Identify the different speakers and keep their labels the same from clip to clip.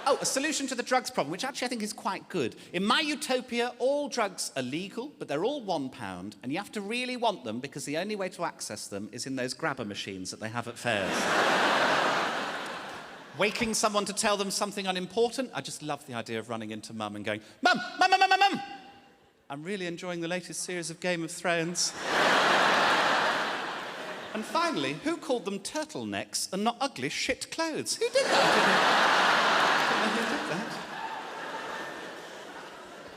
Speaker 1: Oh, a solution to the drugs problem, which actually I think is quite good. In my Utopia, all drugs are legal, but they're all £1, and you have to really want them because the only way to access them is in those grabber machines that they have at fairs. Waking someone to tell them something unimportant, I just love the idea of running into Mum and going, Mum, Mum, Mum, Mum, Mum, Mum! I'm really enjoying the latest series of Game of Thrones. And finally, who called them turtlenecks and not ugly shit clothes? Who did that? I don't know who did that.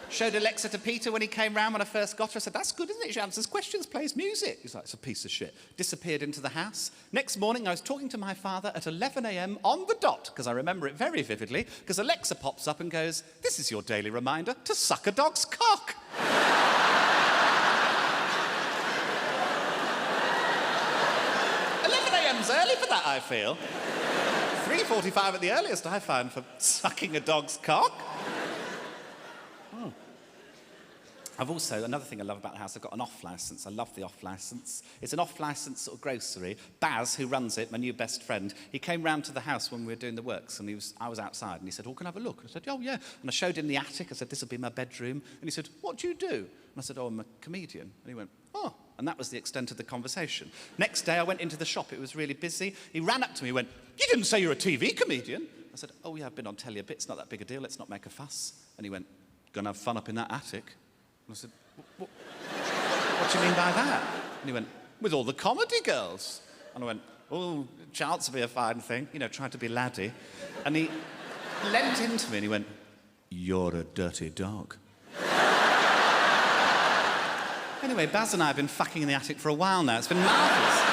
Speaker 1: Showed Alexa to Peter when he came round when I first got her. I said, that's good, isn't it? She answers questions, plays music. He's like, it's a piece of shit. Disappeared into the house. Next morning, I was talking to my father at 11 a.m. on the dot, because I remember it very vividly, because Alexa pops up and goes, this is your daily reminder to suck a dog's cock. 11 a.m.'s early for that, I feel. 3:45 at the earliest, I find, for sucking a dog's cock. I've also, another thing I love about the house, I've got an off-licence. I love the off-licence. It's an off-licence sort of grocery. Baz, who runs it, my new best friend, he came round to the house when we were doing the works, and I was outside, and he said, oh, can I have a look? And I said, oh, yeah. And I showed him the attic. I said, this will be my bedroom. And he said, what do you do? And I said, oh, I'm a comedian. And he went, oh. And that was the extent of the conversation. Next day, I went into the shop. It was really busy. He ran up to me and went, you didn't say you're a TV comedian. I said, oh, yeah, I've been on telly a bit. It's not that big a deal. Let's not make a fuss. And he went, gonna have fun up in that attic? And I said, what do you mean by that? And he went, with all the comedy girls. And I went, oh, chance to be a fine thing. You know, trying to be laddie. And he leant into me and he went, you're a dirty dog. Anyway, Baz and I have been fucking in the attic for a while now. It's been marvellous.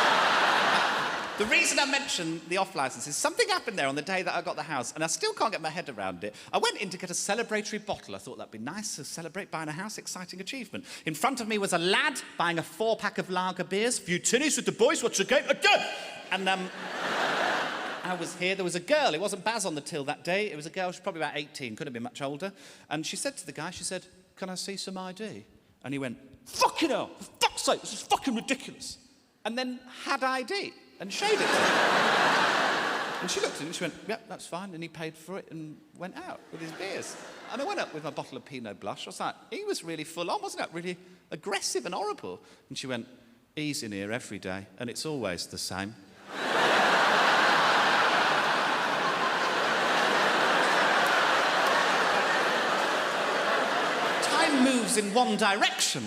Speaker 1: The reason I mention the off-licence is something happened there on the day that I got the house, and I still can't get my head around it. I went in to get a celebratory bottle. I thought that'd be nice to celebrate buying a house, exciting achievement. In front of me was a lad buying a 4-pack of lager beers. Few tinnies with the boys, what's the game? And I was here, there was a girl. It wasn't Baz on the till that day. It was a girl, she was probably about 18, couldn't have been much older. And she said to the guy, she said, can I see some ID? And he went, fucking hell, for fuck's sake, this is fucking ridiculous. And then had ID. And showed it to her. And she looked at him and she went, yep, that's fine. And he paid for it and went out with his beers. And I went up with my bottle of Pinot Blush. I was like, he was really full on, wasn't it? Really aggressive and horrible. And she went, he's in here every day, and it's always the same. Time moves in one direction.